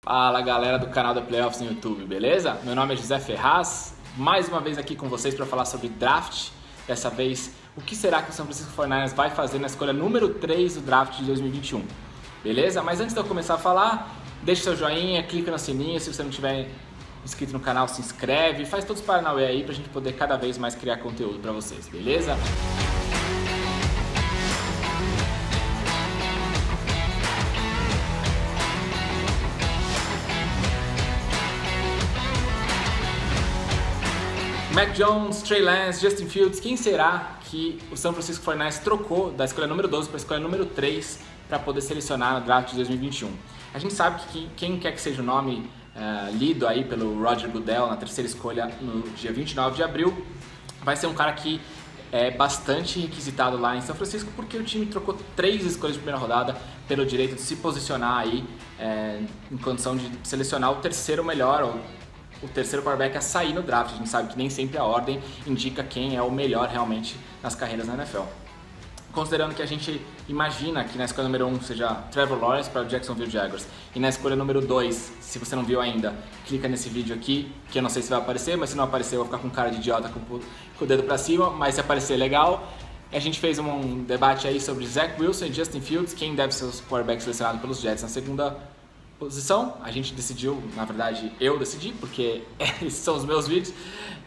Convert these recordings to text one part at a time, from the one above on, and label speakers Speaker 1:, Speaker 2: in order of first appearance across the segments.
Speaker 1: Fala galera do canal da Playoffs no YouTube, beleza? Meu nome é José Ferraz, mais uma vez aqui com vocês para falar sobre draft. Dessa vez, o que será que o São Francisco 49ers vai fazer na escolha número 3 do draft de 2021, beleza? Mas antes de eu começar a falar, deixa seu joinha, clica no sininho, se você não tiver inscrito no canal, se inscreve, faz todos os paranauê aí pra gente poder cada vez mais criar conteúdo para vocês, beleza? Mac Jones, Trey Lance, Justin Fields, quem será que o São Francisco 49ers trocou da escolha número 12 para a escolha número 3 para poder selecionar no draft de 2021? A gente sabe que quem quer que seja o nome lido aí pelo Roger Goodell na terceira escolha no dia 29 de abril, vai ser um cara que é bastante requisitado lá em São Francisco, porque o time trocou 3 escolhas de primeira rodada pelo direito de se posicionar aí em condição de selecionar o terceiro melhor, ou o terceiro quarterback a sair no draft. A gente sabe que nem sempre a ordem indica quem é o melhor realmente nas carreiras na NFL. Considerando que a gente imagina que na escolha número 1 seja Trevor Lawrence para o Jacksonville Jaguars, e na escolha número 2, se você não viu ainda, clica nesse vídeo aqui, que eu não sei se vai aparecer, mas se não aparecer eu vou ficar com cara de idiota com o dedo para cima, mas se aparecer, legal. A gente fez um debate aí sobre Zach Wilson e Justin Fields, quem deve ser os quarterbacks selecionados pelos Jets na segunda posição. A gente decidiu, na verdade eu decidi, porque esses são os meus vídeos,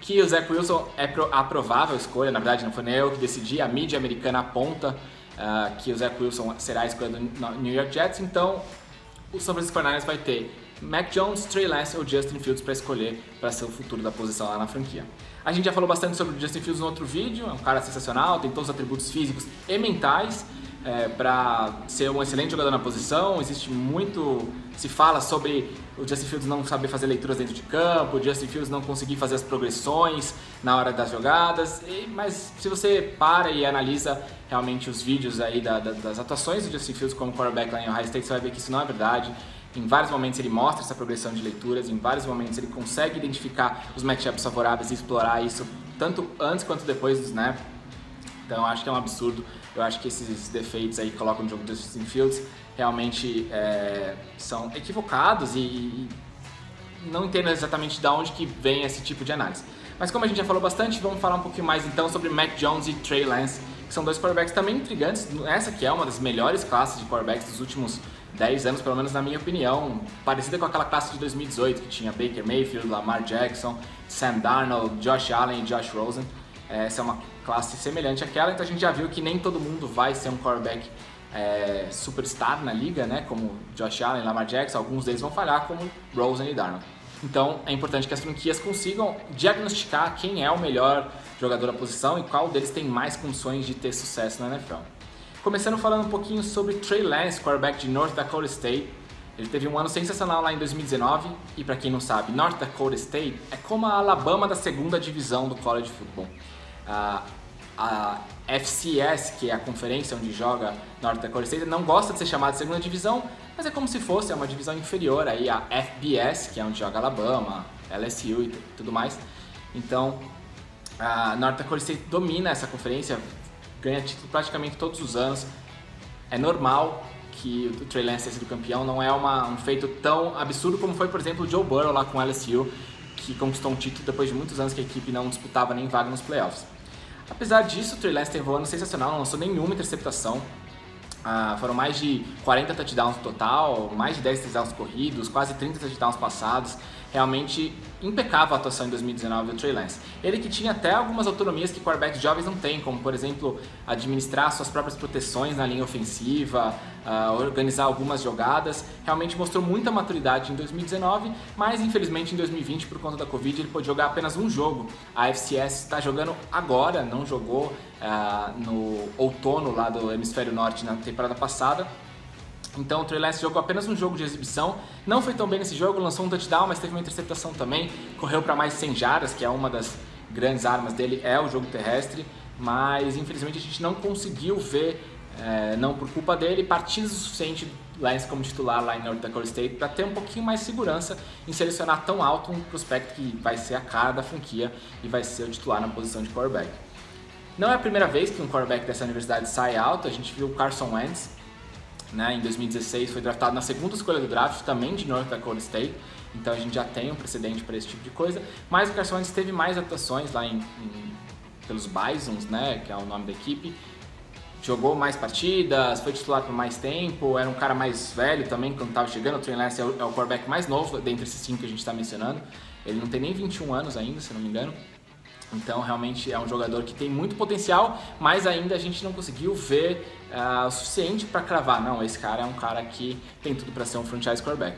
Speaker 1: que o Zach Wilson é a provável escolha. Na verdade não foi nem eu que decidi, a mídia americana aponta que o Zach Wilson será a escolha do New York Jets. Então o São Francisco 49ers vai ter Mac Jones, Trey Lance ou Justin Fields para escolher para ser o futuro da posição lá na franquia. A gente já falou bastante sobre o Justin Fields no outro vídeo, é um cara sensacional, tem todos os atributos físicos e mentais para ser um excelente jogador na posição. Existe muito, se fala sobre o Justin Fields não saber fazer leituras dentro de campo, o Justin Fields não conseguir fazer as progressões na hora das jogadas, mas se você para e analisa realmente os vídeos aí das atuações do Justin Fields como quarterback lá em Ohio State, você vai ver que isso não é verdade. Em vários momentos ele mostra essa progressão de leituras, em vários momentos ele consegue identificar os matchups favoráveis e explorar isso tanto antes quanto depois do snap. Então eu acho que é um absurdo. Eu acho que esses defeitos aí que colocam no jogo do Justin Fields realmente são equivocados e não entendo exatamente de onde que vem esse tipo de análise. Mas como a gente já falou bastante, vamos falar um pouquinho mais então sobre Mac Jones e Trey Lance, que são dois quarterbacks também intrigantes. Essa que é uma das melhores classes de quarterbacks dos últimos 10 anos, pelo menos na minha opinião, parecida com aquela classe de 2018 que tinha Baker Mayfield, Lamar Jackson, Sam Darnold, Josh Allen e Josh Rosen. Essa é uma classe semelhante àquela, então a gente já viu que nem todo mundo vai ser um quarterback superstar na liga, né? Como Josh Allen, Lamar Jackson, alguns deles vão falhar, como Rosen e Darnold. Então é importante que as franquias consigam diagnosticar quem é o melhor jogador da posição e qual deles tem mais condições de ter sucesso na NFL. Começando falando um pouquinho sobre Trey Lance, quarterback de North Dakota State. Ele teve um ano sensacional lá em 2019 e, para quem não sabe, North Dakota State é como a Alabama da segunda divisão do college football. A FCS, que é a conferência onde joga North Dakota State, não gosta de ser chamada de segunda divisão, mas é como se fosse uma divisão inferior aí à FBS, que é onde joga Alabama, LSU e tudo mais. Então, a North Dakota State domina essa conferência, ganha título praticamente todos os anos. É normal que o Trey Lance tenha sido campeão, não é um feito tão absurdo como foi, por exemplo, o Joe Burrow lá com o LSU, que conquistou um título depois de muitos anos que a equipe não disputava nem vaga nos playoffs. Apesar disso, o Trey Lance teve um ano sensacional, não lançou nenhuma interceptação. Foram mais de 40 touchdowns no total, mais de 10 touchdowns corridos, quase 30 touchdowns passados. Realmente impecável a atuação em 2019 do Trey Lance. Ele que tinha até algumas autonomias que quarterbacks jovens não têm, como por exemplo administrar suas próprias proteções na linha ofensiva, organizar algumas jogadas. Realmente mostrou muita maturidade em 2019, mas infelizmente em 2020 por conta da Covid ele pôde jogar apenas um jogo. A FCS está jogando agora, não jogou no outono lá do hemisfério norte na temporada passada. Então o Trey Lance jogou apenas um jogo de exibição, não foi tão bem nesse jogo, lançou um touchdown, mas teve uma interceptação também, correu para mais 100 jardas, que é uma das grandes armas dele, é o jogo terrestre, mas infelizmente a gente não conseguiu ver, não por culpa dele, partidas o suficiente do Lance como titular lá em North Dakota State para ter um pouquinho mais de segurança em selecionar tão alto um prospecto que vai ser a cara da franquia e vai ser o titular na posição de quarterback. Não é a primeira vez que um quarterback dessa universidade sai alto, a gente viu o Carson Wentz né, em 2016 foi draftado na segunda escolha do draft, também de North Dakota State, então a gente já tem um precedente para esse tipo de coisa, mas o Carson Wentz teve mais atuações lá pelos Bisons, né, que é o nome da equipe, jogou mais partidas, foi titular por mais tempo, era um cara mais velho também quando estava chegando. O Trey Lance é o quarterback mais novo dentre esses 5 que a gente está mencionando. Ele não tem nem 21 anos ainda, se não me engano. Então realmente é um jogador que tem muito potencial, mas ainda a gente não conseguiu ver o suficiente para cravar. Não, esse cara é um cara que tem tudo para ser um franchise quarterback.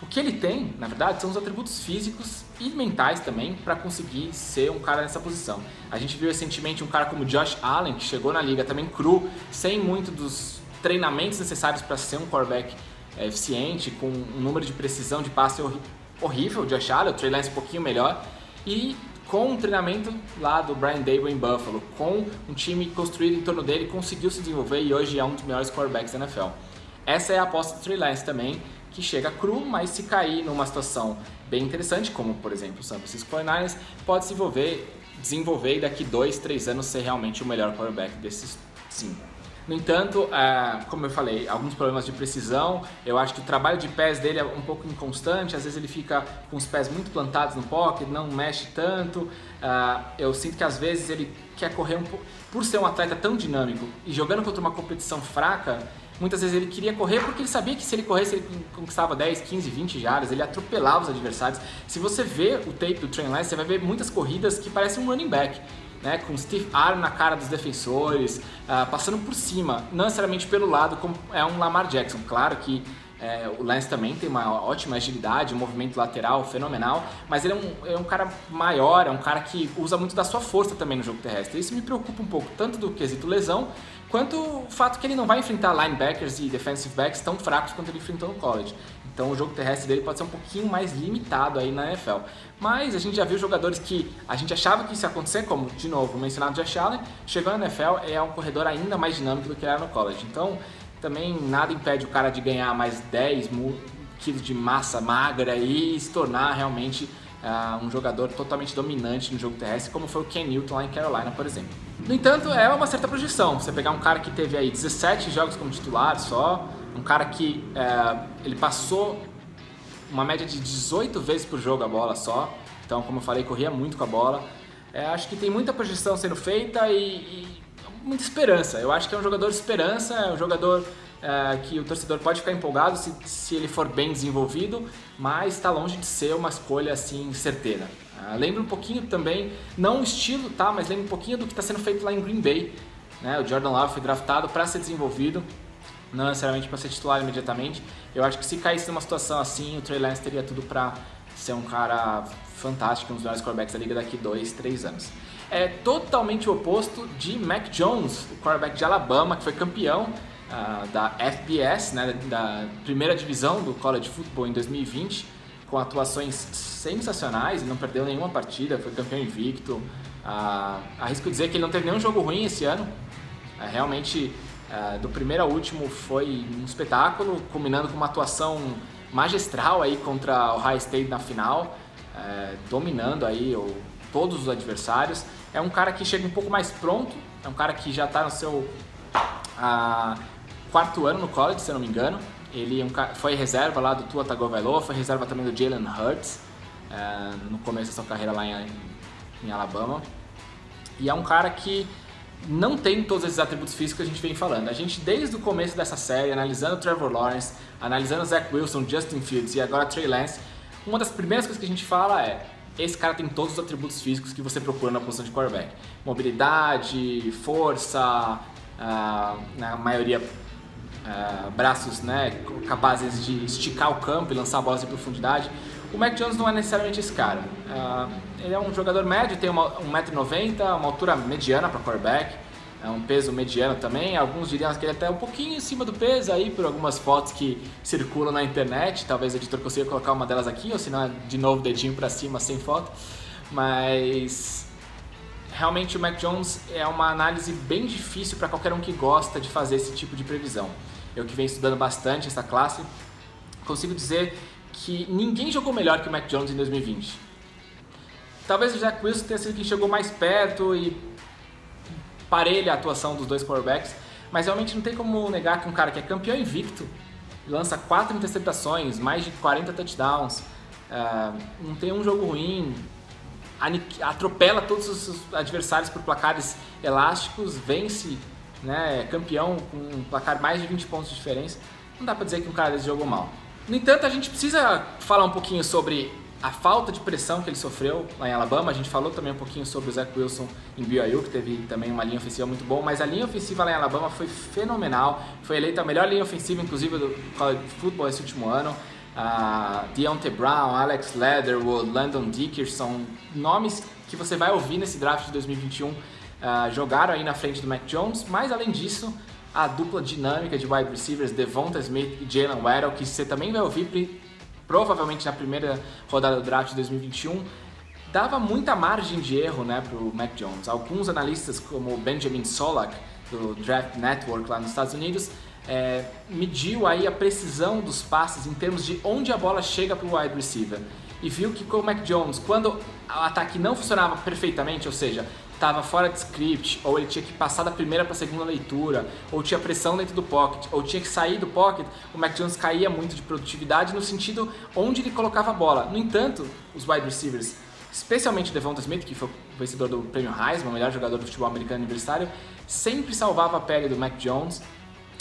Speaker 1: O que ele tem, na verdade, são os atributos físicos e mentais também para conseguir ser um cara nessa posição. A gente viu recentemente um cara como Josh Allen, que chegou na liga também cru, sem muito dos treinamentos necessários para ser um quarterback eficiente, com um número de precisão de passe horrível. O Josh Allen, o Trey Lance um pouquinho melhor, e com um treinamento lá do Brian Daboll em Buffalo, com um time construído em torno dele, conseguiu se desenvolver e hoje é um dos melhores quarterbacks da NFL. Essa é a aposta do Trey Lance também, que chega cru, mas se cair numa situação bem interessante, como por exemplo o San Francisco 49ers, pode se desenvolver e daqui 2, 3 anos ser realmente o melhor quarterback desses 5. No entanto, como eu falei, alguns problemas de precisão, eu acho que o trabalho de pés dele é um pouco inconstante, às vezes ele fica com os pés muito plantados no pocket, não mexe tanto, eu sinto que às vezes ele quer correr um pouco, por ser um atleta tão dinâmico e jogando contra uma competição fraca, muitas vezes ele queria correr porque ele sabia que se ele corresse ele conquistava 10, 15, 20 jardas, ele atropelava os adversários. Se você vê o tape do Trey Lance, você vai ver muitas corridas que parecem um running back, né, com stiff arm na cara dos defensores, passando por cima, não necessariamente pelo lado como é um Lamar Jackson. Claro que o Lance também tem uma ótima agilidade, um movimento lateral fenomenal, mas ele é um cara maior, é um cara que usa muito da sua força também no jogo terrestre. Isso me preocupa um pouco, tanto do quesito lesão, quanto o fato que ele não vai enfrentar linebackers e defensive backs tão fracos quanto ele enfrentou no college. Então o jogo terrestre dele pode ser um pouquinho mais limitado aí na NFL. Mas a gente já viu jogadores que a gente achava que isso ia acontecer, como, de novo, mencionado Josh Allen, chegando na NFL é um corredor ainda mais dinâmico do que era no college. Então também nada impede o cara de ganhar mais 10 quilos de massa magra e se tornar realmente um jogador totalmente dominante no jogo terrestre, como foi o Ken Newton lá em Carolina, por exemplo. No entanto, é uma certa projeção. Você pegar um cara que teve aí 17 jogos como titular só, um cara que ele passou uma média de 18 vezes por jogo a bola só, então, como eu falei, corria muito com a bola. Acho que tem muita projeção sendo feita e muita esperança. Eu acho que é um jogador de esperança, é um jogador que o torcedor pode ficar empolgado se ele for bem desenvolvido, mas está longe de ser uma escolha assim certeira. Lembra um pouquinho também, não o estilo, tá, mas lembra um pouquinho do que está sendo feito lá em Green Bay, né? O Jordan Love foi draftado para ser desenvolvido, não necessariamente para ser titular imediatamente. Eu acho que se caísse numa situação assim, o Trey Lance teria tudo para ser um cara fantástico, um dos melhores quarterbacks da liga daqui 2, 3 anos. É totalmente o oposto de Mac Jones, o quarterback de Alabama, que foi campeão da FBS, né, da primeira divisão do college football em 2020, com atuações sensacionais, ele não perdeu nenhuma partida, foi campeão invicto. Arrisco dizer que ele não teve nenhum jogo ruim esse ano, realmente do primeiro ao último foi um espetáculo, combinando com uma atuação magistral aí contra o Ohio State na final, dominando aí todos os adversários. É um cara que chega um pouco mais pronto, é um cara que já está no seu 4º ano no college, se eu não me engano. Ele foi reserva lá do Tua Tagovailoa, foi reserva também do Jalen Hurts no começo da sua carreira lá em Alabama. E é um cara que não tem todos esses atributos físicos que a gente vem falando. A gente, desde o começo dessa série, analisando o Trevor Lawrence, analisando o Zach Wilson, Justin Fields e agora Trey Lance, uma das primeiras coisas que a gente fala é: esse cara tem todos os atributos físicos que você procura na posição de quarterback. Mobilidade, força, na maioria braços, né, capazes de esticar o campo e lançar bolas de profundidade. O Mac Jones não é necessariamente esse cara. Ele é um jogador médio, tem 1,90 m, uma altura mediana para quarterback, um peso mediano também. Alguns diriam que ele é até um pouquinho em cima do peso aí por algumas fotos que circulam na internet. Talvez o editor consiga colocar uma delas aqui, ou senão de novo dedinho para cima sem foto. Mas realmente o Mac Jones é uma análise bem difícil para qualquer um que gosta de fazer esse tipo de previsão. Eu que venho estudando bastante essa classe, consigo dizer que ninguém jogou melhor que o Mac Jones em 2020. Talvez o Zach Wilson tenha sido quem chegou mais perto e parelha a atuação dos dois quarterbacks, mas realmente não tem como negar que um cara que é campeão invicto, lança 4 interceptações, mais de 40 touchdowns, não tem um jogo ruim, atropela todos os adversários por placares elásticos, vence, né, campeão com um placar mais de 20 pontos de diferença. Não dá pra dizer que um cara desse jogou mal. No entanto, a gente precisa falar um pouquinho sobre a falta de pressão que ele sofreu lá em Alabama. A gente falou também um pouquinho sobre o Zach Wilson em BYU, que teve também uma linha ofensiva muito boa, mas a linha ofensiva lá em Alabama foi fenomenal. Foi eleita a melhor linha ofensiva, inclusive, do college football esse último ano. Deontay Brown, Alex Leatherwood, Landon Dickerson, nomes que você vai ouvir nesse draft de 2021, jogaram aí na frente do Mac Jones, mas além disso, a dupla dinâmica de wide receivers Devonta Smith e Jalen Waddle, que você também vai ouvir provavelmente na primeira rodada do draft de 2021, dava muita margem de erro, né, para o Mac Jones. Alguns analistas, como o Benjamin Solak, do Draft Network lá nos Estados Unidos, mediu aí a precisão dos passes em termos de onde a bola chega para o wide receiver e viu que com o Mac Jones, quando o ataque não funcionava perfeitamente, ou seja, estava fora de script, ou ele tinha que passar da primeira para a segunda leitura, ou tinha pressão dentro do pocket, ou tinha que sair do pocket, o Mac Jones caía muito de produtividade no sentido onde ele colocava a bola. No entanto, os wide receivers, especialmente o Devonta Smith, que foi o vencedor do prêmio Heisman, o melhor jogador do futebol americano universitário, sempre salvava a pele do Mac Jones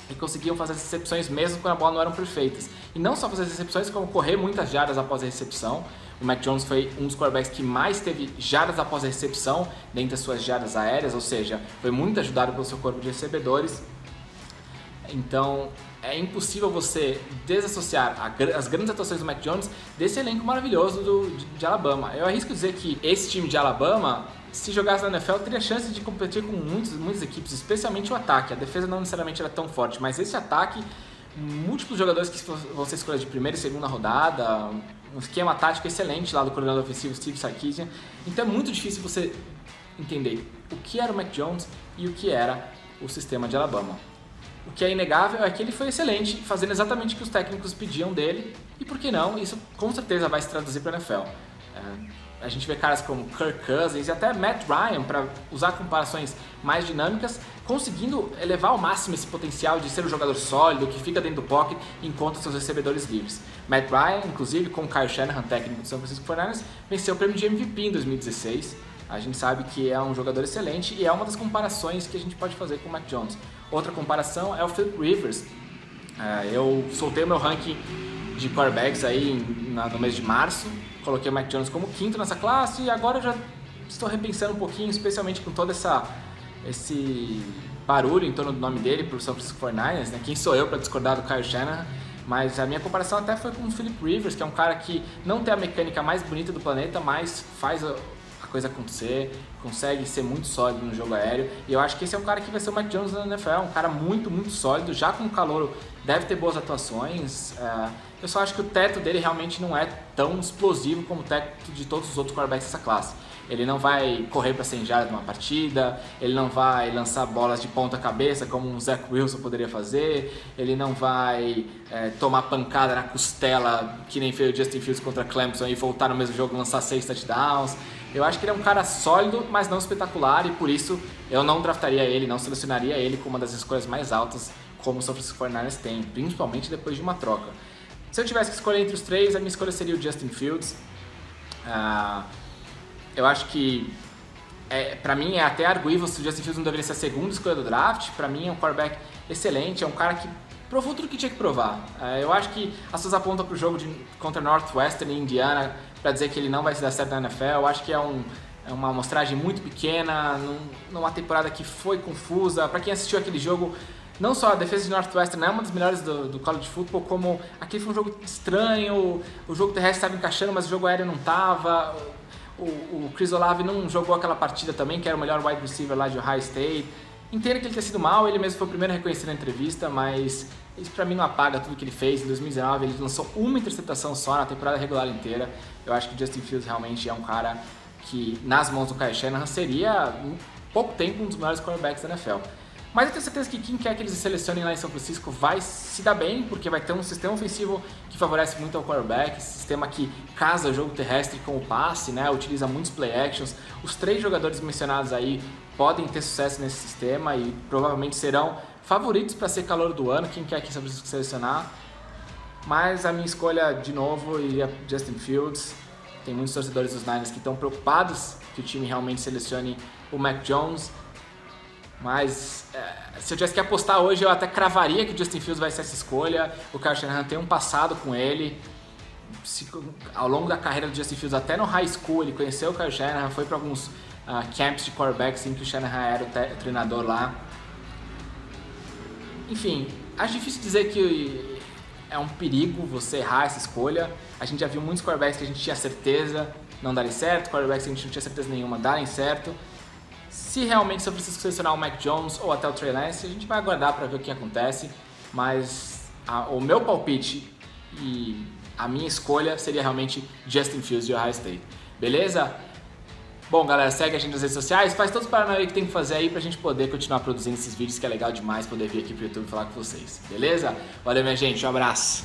Speaker 1: e conseguiam fazer as recepções mesmo quando a bola não eram perfeitas. E não só fazer as recepções, como correr muitas jardas após a recepção. O Mac Jones foi um dos quarterbacks que mais teve jardas após a recepção, dentre as suas jardas aéreas, ou seja, foi muito ajudado pelo seu corpo de recebedores. Então, é impossível você desassociar as grandes atuações do Mac Jones desse elenco maravilhoso de Alabama. Eu arrisco dizer que esse time de Alabama, se jogasse na NFL, teria chance de competir com muitas equipes, especialmente o ataque. A defesa não necessariamente era tão forte, mas esse ataque, múltiplos jogadores que vão ser escolhidos de primeira e segunda rodada, um esquema tático excelente lá do coordenador ofensivo Steve Sarkisian. Então é muito difícil você entender o que era o Mac Jones e o que era o sistema de Alabama. O que é inegável é que ele foi excelente, fazendo exatamente o que os técnicos pediam dele, e por que não, isso com certeza vai se traduzir para a NFL. A gente vê caras como Kirk Cousins e até Matt Ryan, para usar comparações mais dinâmicas, conseguindo elevar ao máximo esse potencial de ser um jogador sólido, que fica dentro do pocket e encontra seus recebedores livres. Matt Ryan, inclusive, com Kyle Shanahan, técnico do San Francisco 49ers, venceu o prêmio de MVP em 2016. A gente sabe que é um jogador excelente e é uma das comparações que a gente pode fazer com o Mac Jones. Outra comparação é o Philip Rivers. Eu soltei o meu ranking de quarterbacks aí no mês de março, coloquei o Mac Jones como quinto nessa classe e agora eu já estou repensando um pouquinho, especialmente com todo esse barulho em torno do nome dele para o San Francisco 49ers, né? Quem sou eu para discordar do Kyle Shanahan? Mas a minha comparação até foi com o Philip Rivers, que é um cara que não tem a mecânica mais bonita do planeta, mas faz a coisa acontecer, consegue ser muito sólido no jogo aéreo, e eu acho que esse é um cara que vai ser o Mac Jones na NFL, um cara muito, muito sólido, já com o calouro deve ter boas atuações. Eu só acho que o teto dele realmente não é tão explosivo como o teto de todos os outros quarterbacks dessa classe. Ele não vai correr para 100 jardas numa partida, ele não vai lançar bolas de ponta cabeça como um Zach Wilson poderia fazer, ele não vai tomar pancada na costela que nem fez o Justin Fields contra Clemson e voltar no mesmo jogo e lançar 6 touchdowns. Eu acho que ele é um cara sólido, mas não espetacular, e por isso eu não draftaria ele, não selecionaria ele como uma das escolhas mais altas como o San Francisco 49ers tem, principalmente depois de uma troca. Se eu tivesse que escolher entre os três, a minha escolha seria o Justin Fields. Eu acho que, pra mim, é até arguível se o Justin Fields não deveria ser a segunda escolha do draft. Pra mim é um quarterback excelente, é um cara que provou tudo que tinha que provar. Eu acho que as pessoas apontam pro jogo contra Northwestern e Indiana para dizer que ele não vai se dar certo na NFL. Eu acho que é uma amostragem muito pequena, numa temporada que foi confusa. Para quem assistiu aquele jogo, não só a defesa de Northwestern não é uma das melhores do college football, como aquele foi um jogo estranho, o jogo terrestre estava encaixando, mas o jogo aéreo não estava. O Chris Olave não jogou aquela partida também, que era o melhor wide receiver lá de Ohio State. Entendo que ele tenha sido mal, ele mesmo foi o primeiro a reconhecer na entrevista, mas isso pra mim não apaga tudo que ele fez. Em 2019 ele lançou uma interceptação só na temporada regular inteira. Eu acho que o Justin Fields realmente é um cara que, nas mãos do Kyle Shanahan, seria, em pouco tempo, um dos melhores quarterbacks da NFL. Mas eu tenho certeza que quem quer que eles selecionem lá em São Francisco vai se dar bem, porque vai ter um sistema ofensivo que favorece muito ao quarterback, sistema que casa o jogo terrestre com o passe, né? Utiliza muitos play actions. Os 3 jogadores mencionados aí podem ter sucesso nesse sistema e provavelmente serão favoritos para ser calor do ano, quem quer que São Francisco selecionar. Mas a minha escolha, de novo, iria Justin Fields. Tem muitos torcedores dos Niners que estão preocupados que o time realmente selecione o Mac Jones. Mas se eu tivesse que apostar hoje, eu até cravaria que o Justin Fields vai ser essa escolha. O Kyle Shanahan tem um passado com ele. Ao longo da carreira do Justin Fields, até no high school, ele conheceu o Kyle Shanahan, foi para alguns camps de quarterbacks em que o Shanahan era o treinador lá. Enfim, acho difícil dizer que é um perigo você errar essa escolha. A gente já viu muitos quarterbacks que a gente tinha certeza não darem certo, quarterbacks que a gente não tinha certeza nenhuma darem certo. Se realmente São Francisco selecionar o Mac Jones ou até o Trey Lance, a gente vai aguardar para ver o que acontece. Mas o meu palpite e a minha escolha seria realmente Justin Fields de Ohio State. Beleza? Bom, galera, segue a gente nas redes sociais, faz todos os paranauê que tem que fazer aí pra gente poder continuar produzindo esses vídeos, que é legal demais poder vir aqui pro YouTube falar com vocês. Beleza? Valeu, minha gente, um abraço!